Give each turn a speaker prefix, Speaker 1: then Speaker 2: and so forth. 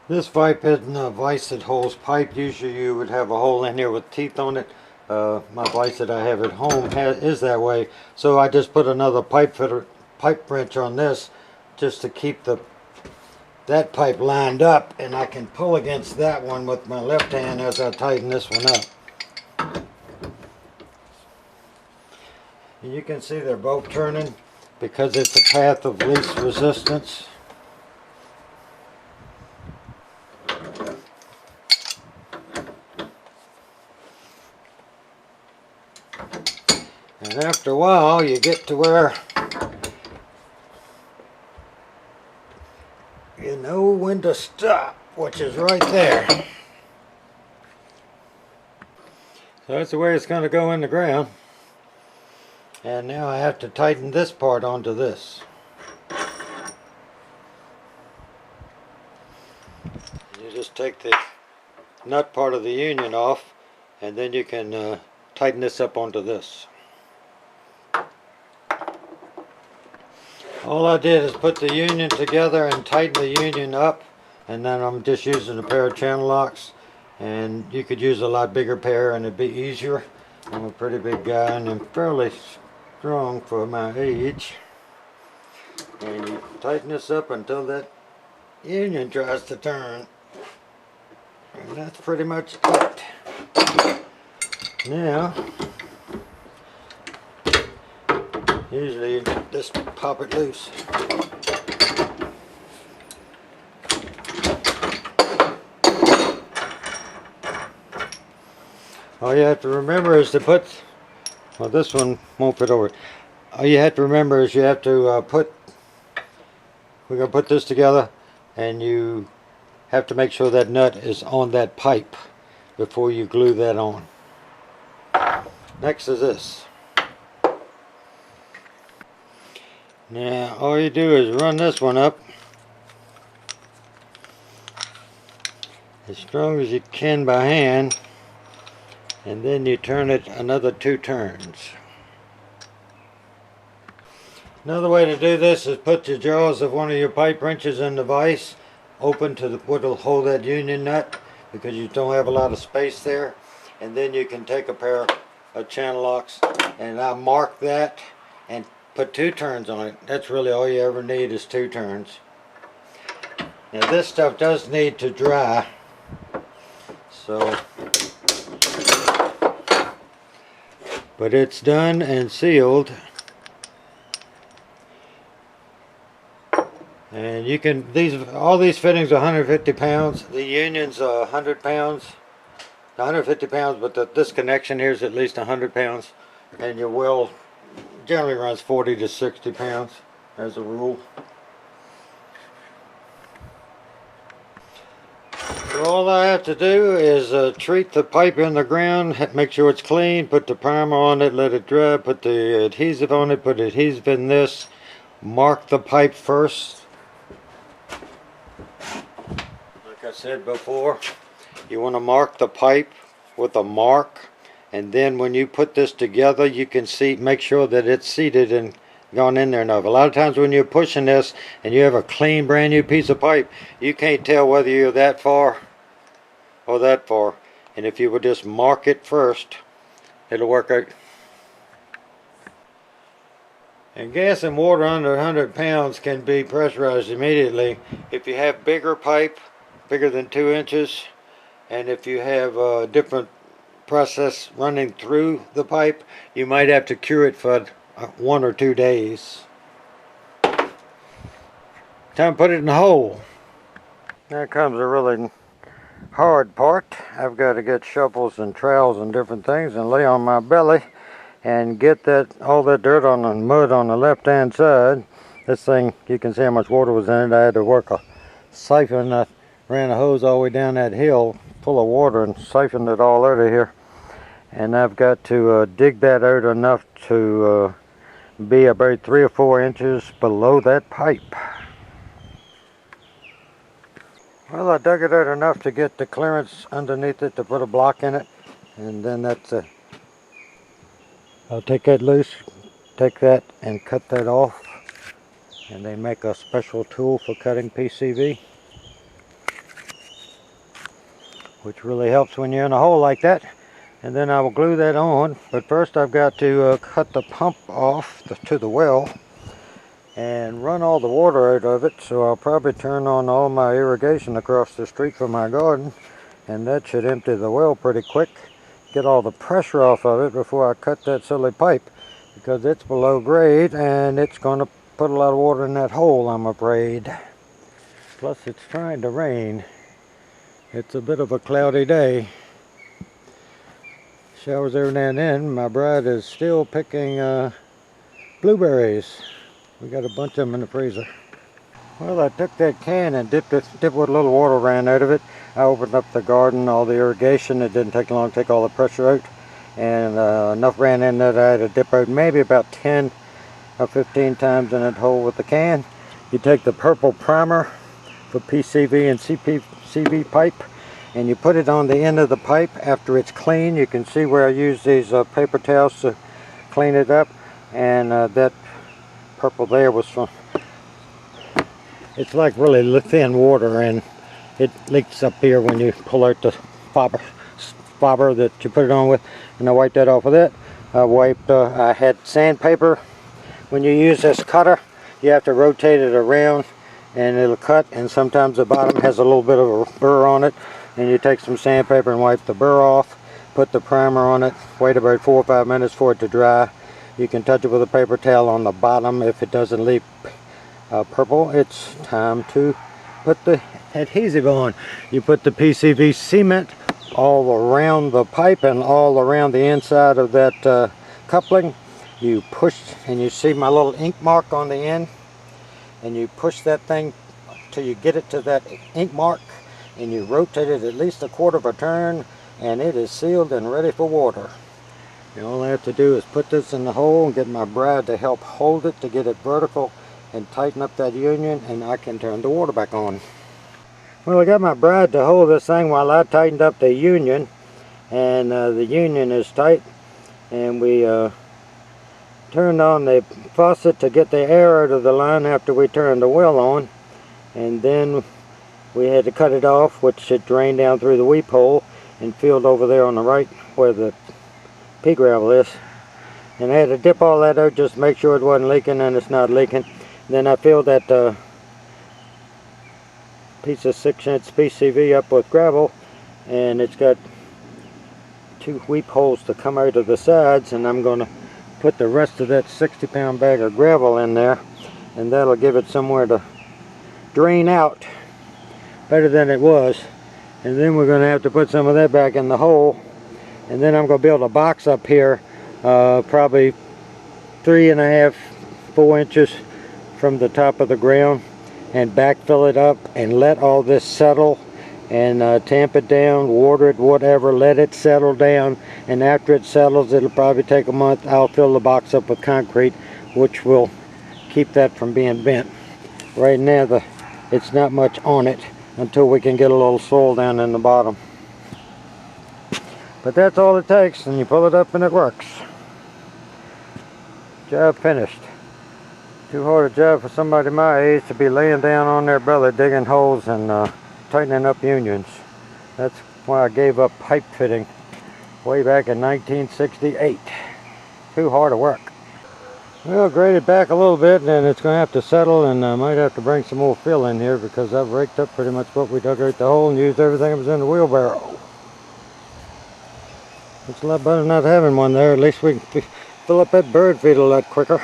Speaker 1: This pipe isn't a vise that holds pipe. Usually you would have a hole in here with teeth on it. My vise that I have at home is that way. So I just put another pipe wrench on this just to keep that pipe lined up, and I can pull against that one with my left hand as I tighten this one up. And you can see they're both turning because it's a path of least resistance. And after a while you get to where you know when to stop, which is right there. So that's the way it's going to go in the ground. And now I have to tighten this part onto this. You just take the nut part of the union off, and then you can tighten this up onto this. All I did is put the union together and tighten the union up, and then I'm just using a pair of channel locks, and you could use a lot bigger pair and it'd be easier. I'm a pretty big guy and I'm fairly strong for my age. And you tighten this up until that union tries to turn, and that's pretty much it. Now usually you just pop it loose. All you have to remember is to put, well, this one won't fit over. All you have to remember is you have to we're going to put this together, and you have to make sure that nut is on that pipe before you glue that on. Next is this. Now all you do is run this one up as strong as you can by hand, and then you turn it another 2 turns. Another way to do this is put the jaws of one of your pipe wrenches in the vise open to what will hold that union nut, because you don't have a lot of space there, and then you can take a pair of channel locks, and I mark that and put 2 turns on it. That's really all you ever need, is 2 turns. Now this stuff does need to dry, so, but it's done and sealed. And you can, all these fittings are 150 pounds. The union's 100 pounds. 150 pounds, but this connection here is at least 100 pounds. And your wheel generally runs 40 to 60 pounds as a rule. So all I have to do is treat the pipe in the ground, make sure it's clean, put the primer on it, let it dry, put the adhesive on it, put adhesive in this, mark the pipe first. Like I said before, you want to mark the pipe with a mark, and then when you put this together you can see, make sure that it's seated and gone in there enough. A lot of times when you're pushing this and you have a clean brand new piece of pipe, you can't tell whether you're that far or that far, and if you would just mark it first, it'll work out. And gas and water under 100 pounds can be pressurized immediately. If you have bigger pipe, bigger than 2 inches, and if you have a different process running through the pipe, you might have to cure it for 1 or 2 days. Time to put it in the hole. Now comes a really hard part. I've got to get shovels and trowels and different things and lay on my belly and get all that dirt on the mud on the left hand side. This thing, you can see how much water was in it. I had to work a siphon. I ran a hose all the way down that hill full of water and siphoned it all out of here. And I've got to dig that out enough to be about 3 or 4 inches below that pipe. Well, I dug it out enough to get the clearance underneath it to put a block in it, and then I'll take that loose, take that and cut that off, and they make a special tool for cutting PCV. which really helps when you're in a hole like that. And then I will glue that on, but first I've got to cut the pump off to the well and run all the water out of it. So I'll probably turn on all my irrigation across the street from my garden, and that should empty the well pretty quick. Get all the pressure off of it before I cut that silly pipe, because it's below grade and it's going to put a lot of water in that hole, I'm afraid. Plus it's trying to rain. It's a bit of a cloudy day. Showers every now and then. My bride is still picking blueberries. We got a bunch of them in the freezer. Well, I took that can and dipped with a little water ran out of it. I opened up the garden, all the irrigation. It didn't take long to take all the pressure out. And enough ran in that I had to dip out maybe about 10 or 15 times in that hole with the can. You take the purple primer for PCV and CPCV pipe, and you put it on the end of the pipe after it's clean. You can see where I use these paper towels to clean it up, and that purple there was from, it's like really thin water, and it leaks up here when you pull out the fobber that you put it on with. And I wiped that off with it. I had sandpaper. When you use this cutter, you have to rotate it around and it'll cut, and sometimes the bottom has a little bit of a burr on it, and you take some sandpaper and wipe the burr off, put the primer on it, wait about 4 or 5 minutes for it to dry. You can touch it with a paper towel on the bottom. If it doesn't leave purple, it's time to put the adhesive on. You put the PCV cement all around the pipe and all around the inside of that coupling. You push, and you see my little ink mark on the end, and you push that thing till you get it to that ink mark, and you rotate it at least a quarter of a turn, and it is sealed and ready for water. All I have to do is put this in the hole and get my bride to help hold it to get it vertical and tighten up that union, and I can turn the water back on. Well, I got my bride to hold this thing while I tightened up the union, and the union is tight, and we turned on the faucet to get the air out of the line after we turned the well on, and then we had to cut it off, which it drained down through the weep hole and filled over there on the right where the pea gravel is. And I had to dip all that out just to make sure it wasn't leaking, and it's not leaking. Then I filled that piece of 6-inch PCV up with gravel, and it's got 2 weep holes to come out of the sides, and I'm going to put the rest of that 60-pound bag of gravel in there, and that'll give it somewhere to drain out better than it was. And then we're going to have to put some of that back in the hole, and then I'm going to build a box up here, probably 3.5 to 4 inches from the top of the ground, and backfill it up and let all this settle, and tamp it down, water it, whatever, let it settle down. And after it settles, it'll probably take a month. I'll fill the box up with concrete, which will keep that from being bent. Right now it's not much on it until we can get a little soil down in the bottom. But that's all it takes, and you pull it up and it works. Job finished. Too hard a job for somebody my age to be laying down on their belly digging holes and tightening up unions. That's why I gave up pipe fitting way back in 1968. Too hard to work. Well, graded back a little bit, and it's going to have to settle, and I might have to bring some more fill in here because I've raked up pretty much what we dug out the hole and used everything that was in the wheelbarrow. It's a lot better not having one there. At least we can fill up that bird feed a lot quicker.